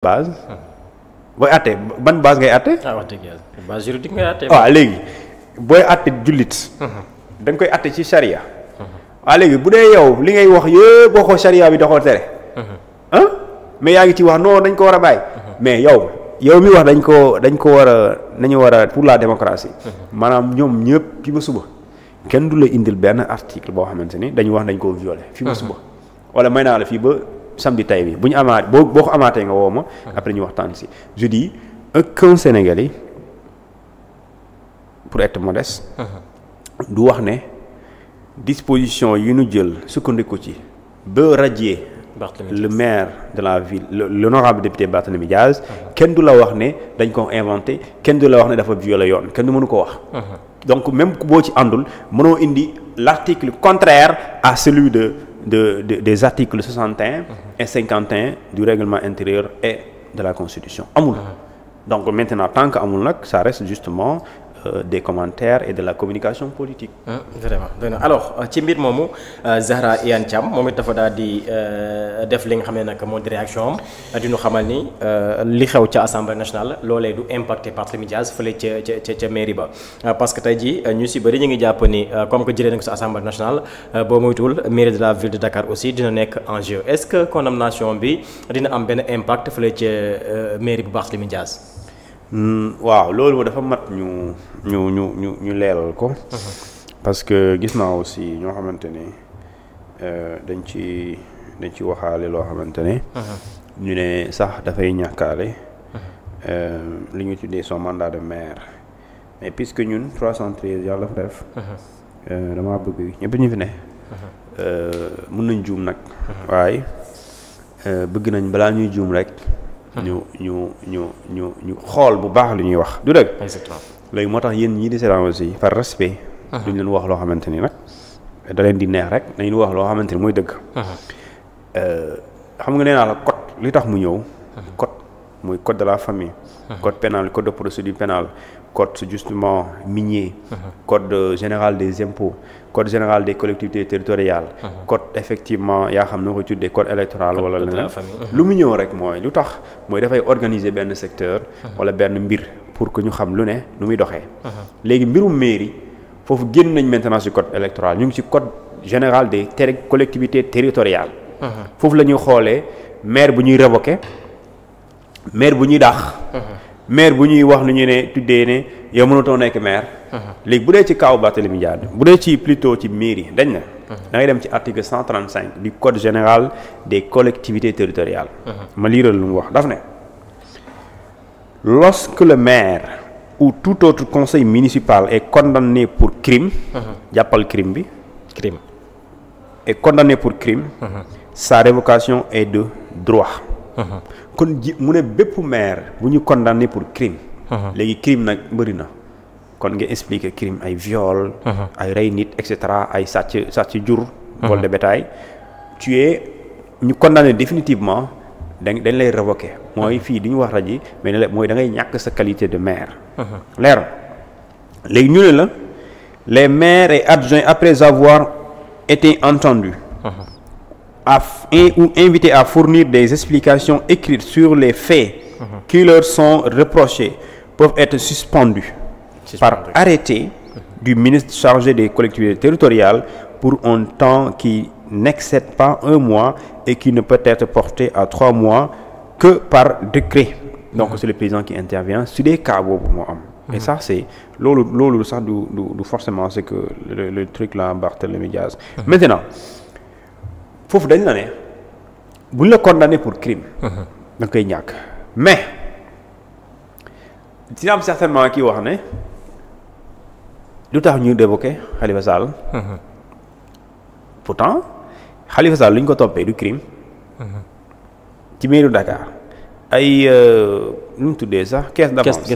base. booy àtte ban base ngay àtte. wax dëgg yàlla base juridique ngay àtte. waaw léegi booy àtte jullit. da nga koy àtte ci charia. waaw léegi bu dee yow li ngay wax yëpp waxoo charia bi da koo tere. mais yaa ngi ci wax non dañ ko war a bàyyi. mais yow mi wax dañ ko war a nañu war a pour la démocratie. maanaam ñoom ñëpp fi ba suba kenn du la indil benn article boo xamante ni dañu wax dañ koo violé. fi ba suba wala may naa la fii ba samedi tay bi bu ñu amaat boo ko amaatee nga woo ma. après ñu waxtaan si je dis aucun Sénégalais pour être modeste. du wax ne disposition yi ñu jël sukkandiku ci ba radier le maire de la ville l'honorable député Barthélémy Diaz kenn du la wax ne dañ ko inventé kenn du la wax ne dafa violé yoon kenn du mënu ko wax. donc même boo ci àndul mënoo indi l'article contraire à celui des articles 61 et 51 du règlement intérieur et de la constitution amul. donc maintenant tant que amul nag ça reste justement des commentaires et de la communication politique. vraiment alors ci mbir moomu Zahra Iyane Thiam moom it dafa daal di def li nga xam ne nag moo di réaction am di ñu xamal ni li xew ca assemblée nationale loolee du impacté Barthélémy Dias fële ca mairie ba. parce que tey jii ñu si bëri ñu ngi jàpp ni comme que jëlee na ko sa assemblée nationale boo moytuwul mairie de la ville de Dakar aussi dina nekk en jeu est-ce que condamnation bi dina am benn impact fële ca mairie bu Barthélémy Dias. waaw loolu dafa mat ñu leeral ko. parce que gis naa aussi ñoo xamante ne dañ ci waxaale loo xamante ne. ñu ne sax dafay ñàkkaale. li ñu tuddee son mandat de maire mais puisque ñun 313 yàlla fa def. damaa bëgg ñëpp ñu fi ne. mën nañ juum nag. waaye bëgg nañ balaa ñuy juum rek. ñu xool bu baax li ñuy wax du dëgg. exactement léegi moo tax yéen ñii di seetaan aussi par respect. duñ leen wax loo xamante ni nag da leen di neex rek dañu wax loo xamante ni mooy dëgg. xam nga nee naa la code li tax mu ñëw. code mooy code de la famille. code pénal code de procédure pénale code justement minier. code général des impôts code général des collectivités territoriales. code effectivement yaa xam na ko tuddee code électoral wala leneen lu mu ñëw rek mooy lu tax mooy dafay organiser benn secteur. wala benn mbir pour que ñu xam lu ne nu muy doxee. léegi mbirum mairie foofu génn nañ maintenant ci code électoral ñu ngi ci code général des collectivités territoriales. foofu la ñuy xoolee maire bu ñuy révoquer maire bu ñuy dàq. maire bu ñuy wax lu ñu ne tuddee ne yow mënatoo nekk maire. léegi bu dee ci kaw Barthélémy Dias bu dee ci plutôt ci mairie dañ na da ngay dem ci article 135 du code général des collectivités territoriales. ma liiral lu mu wax daf ne lorsque le maire ou tout autre conseil municipal est condamné pour crime. jàppal crime bi. crime est condamné pour crime. sa révocation est de droit. kon mu ne bépp maire bu ñu condamné pour crime. léegi crime nag bëri na kon nga expliquer crime ay viol. ay rey nit et cetera ay sàcc jur. vol de bétail tu es ñu condamné définitivement dañ lay révoquer mooy fii di ñu wax raji mais mooy da ngay ñàkk sa qualité de maire. leer léegi ñu ne la les maires et adjoints après avoir été entendus. ou invités à fournir des explications écrites sur les faits qui leur sont reprochés peuvent être suspendus par arrêté du ministre chargé des collectivités territoriales pour un temps qui n'excède pas 1 mois et qui ne peut être porté à 3 mois que par décret. Donc c'est le président qui intervient sur des cas boobu moo am. et ça c'est loolu sax du forcément c'est que le truc là Barthélémy Dias. Maintenant foofu dañ la ne bu ñu la condamné pour crime. da nga koy ñàkk mais dina am certainement kii wax ne lu tax ñu révoqué Khalifa Sall. pourtant Khalifa Sall lu ñu ko toppee du crime. ci mairie Dakar ay nu mu tuddee sax caisse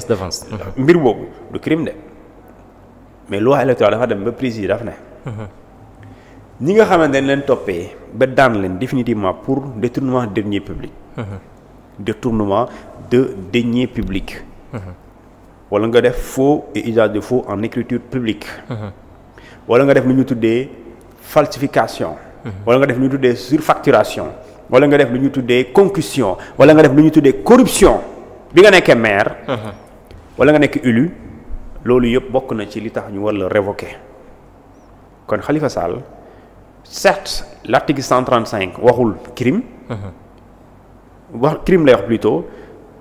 d'avance. mbir boobu du crime de mais loi électorale dafa dem ba précis daf ne. ñi nga xamante dañ leen toppee ba daan leen définitivement pour détournement de deniers publics. détournement de deniers publics. wala nga def faux et usage de faux en écriture publique. wala nga def lu ñu tuddee falsification. wala nga def lu ñu tuddee surfacturation wala nga def lu ñu tuddee concussion wala nga def lu ñu tuddee corruption bi nga nekkee maire wala nga nekk élu loolu yëpp bokk na ci li tax ñu war la révoquer kon Khalifa Sall certes l'article 135 waxul crime wax crime lay wax plutôt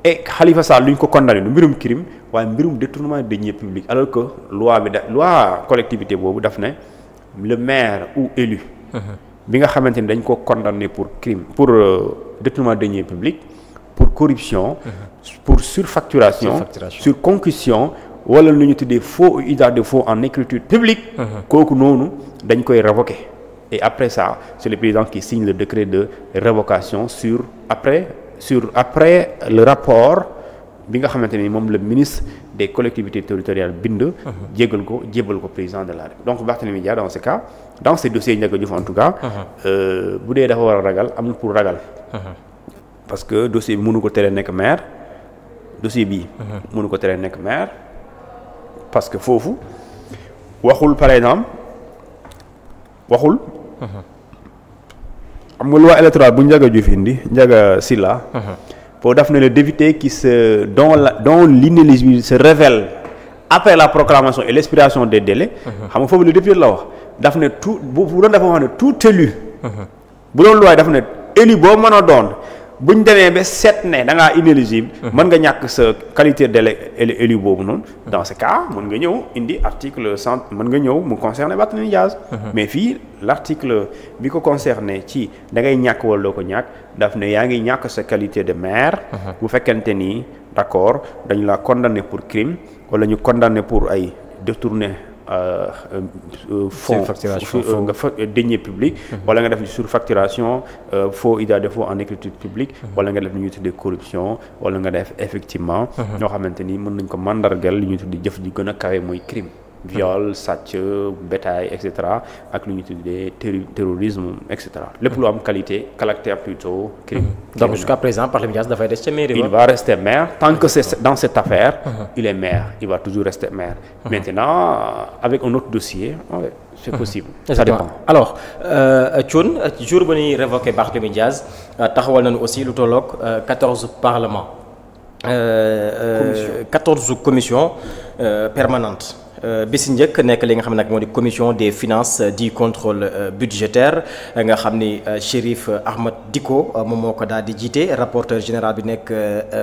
et Khalifa Sall lu ñu ko condamné du mbirum crime waaye mbirum détournement de deniers publics alors que loi collectivité boobu daf ne le maire ou élu bi nga xamante ni dañ ko condamné pour crime pour détournement de deniers publics pour corruption pour surfacturation sur concussion wala lu ñu tuddee faux usage de faux en écriture publique kooku noonu dañ koy révoquer et après ça c'est le président qui signe le décret de révocation après le rapport bi nga xamante ni moom le ministre des collectivités territoriales bind jébal ko président de la République donc Barthélémy Dias dans ce cas dans ces dossiers Ndiaga Diouf en tout cas bu dee dafa war a ragal am na pour ragal parce que dossier bi mënu ko tere nekk maire parce que foofu waxul par exemple am nga loi électorale bu Ndiaga Diouf indi Ndiaga Sylla pour daf ne le député dont l'inéligibilité se révèle après la proclamation et l'expiration des délais xam nga foofu le député la wax daf ne tout bu doon dafa wax ne tout élu bu doon loi daf ne élu boo mën a doon bu ñu demee ba seet ne da ngaa inéligible mën nga ñàkk sa qualité d'élu boobu noonu dans ce cas mën nga ñëw indi article 100 mën nga ñëw mu concerné Barthélémy Dias mais fii l'article bi ko concerné ci da ngay ñàkk wala doo ko ñàkk daf ne yaa ngi ñàkk sa qualité de maire bu fekkente ni d'accord dañu la condamné pour crime wala ñu condamné pour ay détourné fonds nga fa deniers publics wala nga def surfacturation faux usage de faux en écriture publique wala nga def lu ñuy tuddee corruption wala nga def effectivement ñoo xamante ni mën nañ ko mandargal li ñuy tuddee jëf ji gën a kawe mooy crime viol sàcc bétail et cetera ak lu ñuy tuddee terrorisme et cetera lépp lu am caractère plutôt crime donc jusqu'à présent Barthélémy Dias dafay des ca mairie il va rester maire tant que c'est dans cette affaire il est maire il va toujours rester maire maintenant avec un autre dossier c'est possible ça dépend alors Thioune jour ba ñuy révoqué Barthélémy Dias taxawal nañu aussi lu tolloog 14 parlements 14 commissions permanentes bi si njëkk nekk li nga xam ne nag moo di commission des finances du contrôle budgétaire nga xam ni Chérif Ahmed Dicko moom moo ko daal di jiite rapporteur général bi nekk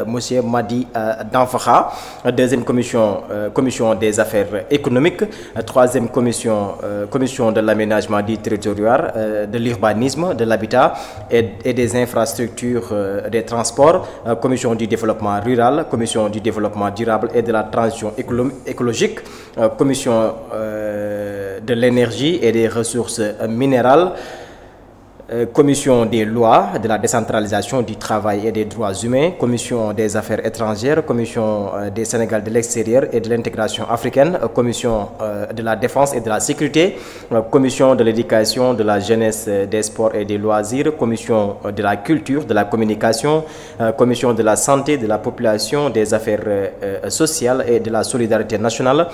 monsieur Madi Danfakha deuxième commission des affaires économiques troisième commission de l'aménagement du territoire de l'urbanisme de l'habitat et des infrastructures des transports commission du développement rural commission du développement durable et de la transition écologique commission de l'énergie et des ressources minérales commission des lois, de la décentralisation du travail et des droits humains, commission des affaires étrangères, commission des Sénégal de l'extérieur et de l'intégration africaine, commission de la défense et de la sécurité, commission de l'éducation, de la jeunesse, des sports et des loisirs, commission de la culture, de la communication, commission de la santé, de la population, des affaires sociales et de la solidarité nationale,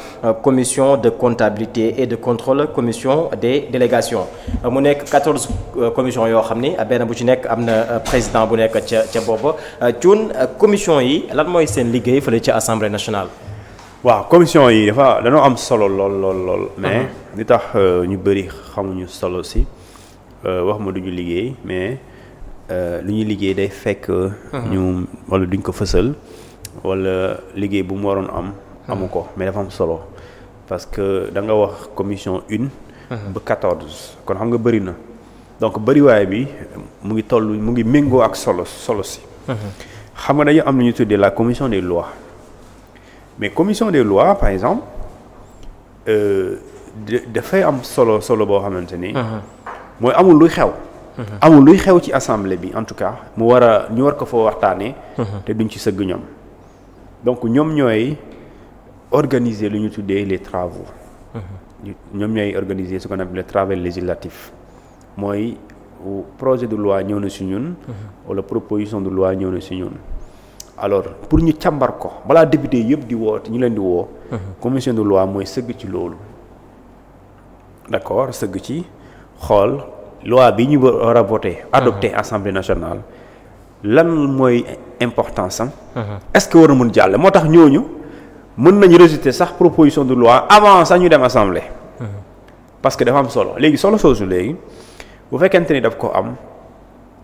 commission de comptabilité et de contrôle, commission des délégations. mu nekk 14 commission yoo xam ni benn bu ci nekk am na président bu nekk ca booba Thioune commission yi lan mooy seen liggéey fële ca assemblée nationale. waaw commission yi dañoo am solo lool mais li tax ñu bëri xamuñu solo si wax ma duñu liggéey mais lu ñuy liggéey day fekk ñu wala duñ ko fësal wala liggéey bu mu waroon amu ko mais dafa am solo parce que da nga wax commission 1 ba 14 kon xam nga bëri na donc bëriwaay bi mu ngi méngoo ak solo si xam nga dañu am lu ñu tuddee la commission des lois mais commission des lois par exemple dafay am solo boo xamante ni mooy amul luy xew ci assemblée bi en tout cas ñu war ko fa waxtaanee te duñ ci sëgg ñoom donc ñoom ñooy organiser lu ñu tuddee les travaux ñoom ñooy organiser ce qu'on appelle le travail législatif mooy projet de loi ñëw na ci ñun wala proposition de loi ñëw na ci ñun alors pour ñu càmbar ko balaa député yëpp di woote ñu leen di woo commission de loi mooy sëgg ci loolu d'accord sëgg ci xool loi bi ñu war a voté adopté assemblée nationale lan mooy importance am. est-ce que war na mën jàll moo tax ñooñu mën nañu rejeter sax proposition de loi avant sax ñu dem assemblée. parce que dafa am solo léegi solo soosu léegi bu fekkente ni daf ko am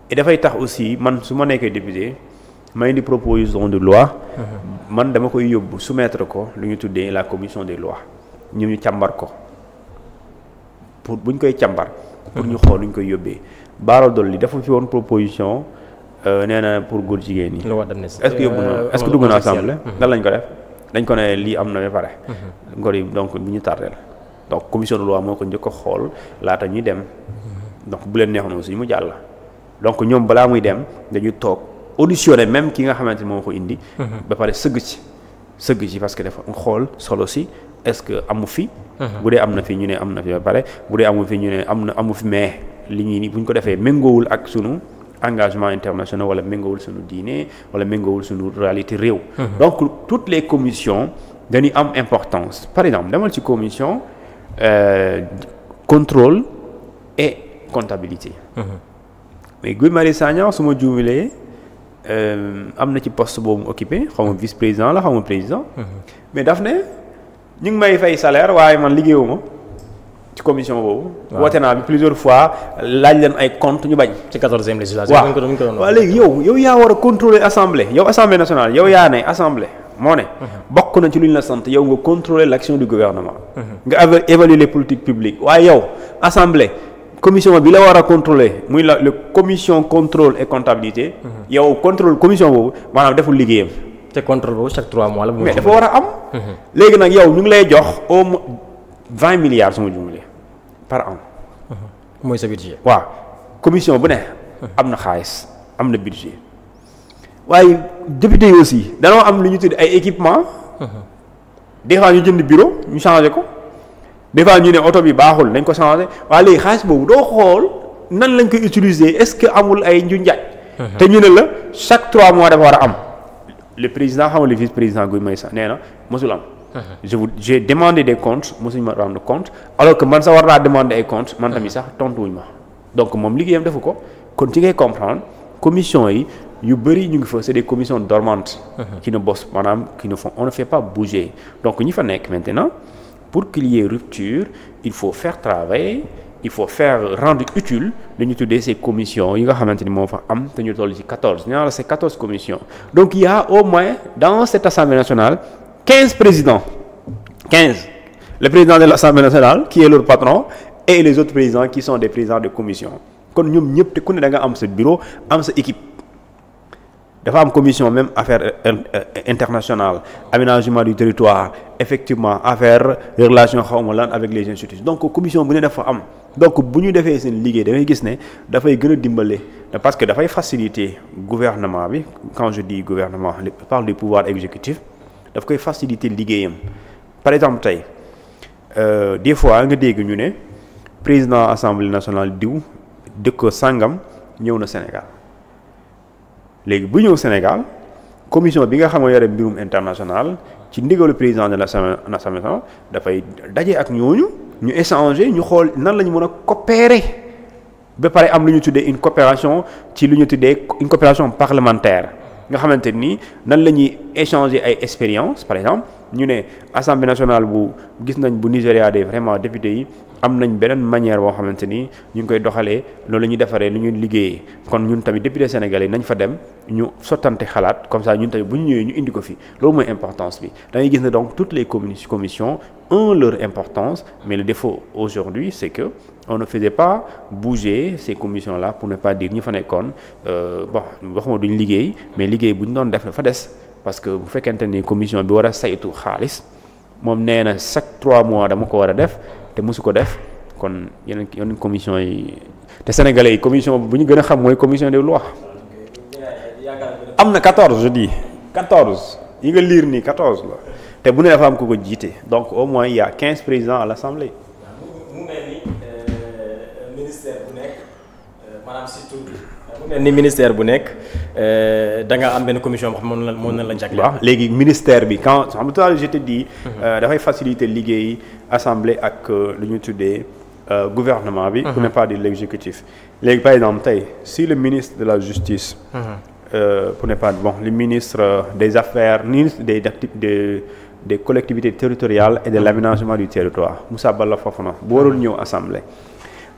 et dafay tax aussi man su ma nekkee député ma indi proposition de loi. man dama koy yóbbu soumettre ko lu ñu tuddee la commission des lois ñu càmbar ko pour buñ koy càmbar. pour ñu xool lu ñu koy yóbbee. Bara Dolly dafa fi woon proposition nee na pour góor jigéen ñi. est-ce que yóbbu na est-ce que dugg na assemblée. lan lañ ko def dañ ko ne lii am na ba pare. ngor yi donc bu ñu tardeel donc commission de loi moo ko njëkk a xool laata ñuy dem donc bu leen neexoon aussi mu jàll. donc ñoom balaa muy dem dañuy toog auditionné même ki nga xamante ni moo ko indi. ba pare sëgg ci parce que dafa xool solo si est-ce que amu fi. bu dee am na fi ñu ne am na fi ba pare bu dee amu fi ñu ne amu fi mais li ñuy bu ñu ko defee méngoowul ak sunu engagement international wala méngoowul sunu diine wala méngoowul sunu réalité réew. donc toutes les commissions dañuy am importance par exemple demal ci commission contrôle et comptabilité. mais Guy Marius Sagna su ma juumalee am na ci poste boobu mu occupé xaw ma vice président la xaw ma président. mais daf ne ñu ngi may fay salaire waaye man liggéeyuma ci commission boobu. woote naa bi plusieurs fois laaj leen ay compte ñu bañ. ci 14e législature. waaw léegi yow yaa war a contrôler assemblée yow assemblée nationale yow yaa ne assemblée moo ne. bokk na ci lu ñu la sant yow nga contrôler l'action du gouvernement. nga évaluer les politiques publiques waaye yow assemblée. commission bi la war a contrôler muy la commission contrôle et comptabilité. yow contrôle commission boobu maanaam deful liggéeyam. te contrôle boobu chaque 3 mois la. mais dafa war a am. léegi nag yow ñu ngi lay jox au moins 20 milliards su ma jumlee par an. mooy sa budget. waaw commission bu ne. am na xaalis am na budget waaye député yi aussi danoo am lu ñu tudd ay équipement. des fois ñu jënd bureau ñu changé ko. des fois ñu ne oto bi baaxul nañ ko changé waaye léegi xaalis boobu doo xool nan lañ koy utiliser est-ce que amul ay nju njaaj. te ñu ne la chaque 3 mois dafa war a am. le président xam nga le vice-président Guy Marius Sagna nee na mosul am. j'ai demandé des comptes mosuñu ma rendre compte alors que man sax war naa demander ay comptes man tamit sax tontuwuñ ma donc moom liggéeyam defu ko kon ci ngay comprendre commission yi yu bëri ñu ngi fa c'est des commissions dormantes. qui ne bossent maanaam qui ne font on ne fait pas bouger donc ñi fa nekk maintenant. pour qu'il y ait rupture il faut faire travailler il faut faire rendre utile li ñu tuddee ces commissions yi nga xamante ni moo fa am te ñu toll ci 14 ñaar c'est 14 commissions donc il y a au moins dans cette assemblée nationale 15 présidents 15 le président de l'assemblée nationale qui est leur patron et les autres présidents qui sont des présidents de commission kon ñoom ñëpp te ku ne da nga am sa bureau am sa équipe dafa am commission même affaires internationales aménagement du territoire effectivement affaires relations xawma lan avec les institutions donc commission bu ne dafa am donc bu ñu defee seen liggéey dafay gis ne dafay gën a dimbale parce que dafay faciliter gouvernement bi quand je dis gouvernement je parle du pouvoir exécutif daf koy faciliter liggéeyam par exemple tey des fois nga dégg ñu ne président assemblée nationale diw dëkk sangam ñëw na Sénégal léegi bu ñëw Sénégal commission bi nga xam ne yore mbirum international ci ndigalu président de l'Assemblée nationale dafay daje ak ñooñu ñu échanger ñu xool nan la ñu mën a coopérer ba pare am lu ñu tuddee une coopération ci lu ñu tuddee une coopération parlementaire nga xamante ni nan la ñuy échanger ay expériences par exemple ñu ne Assemblée nationale bu gis nañ bu Nigéria de vraiment député yi am nañ beneen manière boo xamante ni ñu ngi koy doxalee loolu la ñuy defaree lu ñuy liggéeyee kon ñun tamit député sénégalais nañ fa dem ñu sottante xalaat comme ça ñun tamit bu ñu ñëwee ñu indi ko fi loolu mooy importance bi da ngay gis ne donc toutes les commissions ont leur importance mais le défaut aujourd'hui c'est que on ne faisait pas bouger ces commissions là pour ne pas dire ñi fa nekkoon bon waxuma duñ liggéey mais liggéey bu ñu doon def dafa des parce que bu fekkente ni commission bi war a saytu xaalis moom nee na chaque 3 mois dama ko war a def te mosu ko def kon yeneen commission yi te sénégalais yi commission bu ñu gën a xam mooy commission des lois am na 14 je dis 14 yi nga lire nii 14 la te bu ne dafa am ku ko jiite donc au moins il y a 15 présidents à l'Assemblée. mu mel ni ministère bu nekk maanaam surtout mu mel ni ministère bu nekk da nga am benn commission boo xam ne moom la jagleel. waaw léegi ministère bi quand xam nga je te dis. dafay faciliter liggéey assemblée ak lu ñu tuddee gouvernement bi. pour ne pas dire l'exécutif. léegi par exemple tey si le ministre de la justice. pour ne pas le ministre des affaires ministre des collectivités territoriales et de l'aménagement du territoire Moussa Balla Fofana bu waroon ñëw assemblée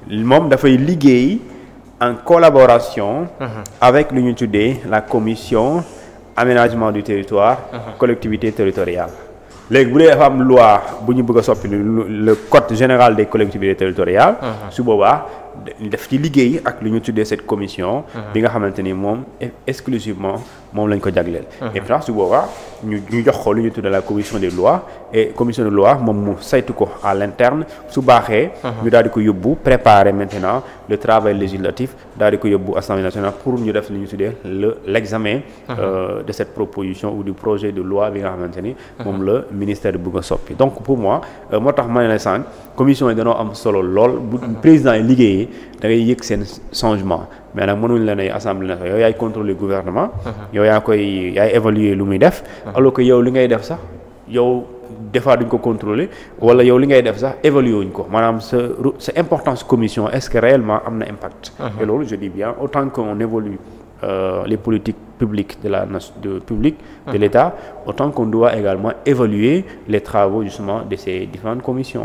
moom dafay liggéey en collaboration. avec lu ñu tuddee la commission aménagement du territoire. collectivité territoriale. léegi bu dee dafa am loi bu ñu bëgg a soppi le code général des collectivités territoriales. su boobaa def ci liggéey ak lu ñu tuddee cette commission. bi nga xamante ni moom exclusivement moom lañ ko jagleel. et puis su boobaa ñu jox ko lu ñu tuddee la commission des lois et commission des lois moom mu saytu ko à l'interne su baaxee. ñu daal di ko yóbbu préparer maintenant le travail législatif daal di ko yóbbu Assemblée nationale pour ñu def lu ñu tuddee l'examen de cette proposition ou du projet de loi bi nga xamante ni. moom la ministère bi bëgg a soppi donc pour moi moo tax ma ne la sànq commission yi dañoo am solo lool bu président yi liggéeyee da ngay yëg seen changement mais nag mënuñ la ne assemblée nationale yow yaay contrôler gouvernement. yow yaay évaluer lu muy def. alors que yow li ngay def sax yow des fois duñ ko contrôler wala yow li ngay def sax évaluer wuñ ko maanaam sa importance commission est-ce que réellement am na impact. et loolu je dis bien autant qu'on évolue les politiques publiques de l'État, autant qu'on doit également évaluer les travaux justement de ces différentes commissions.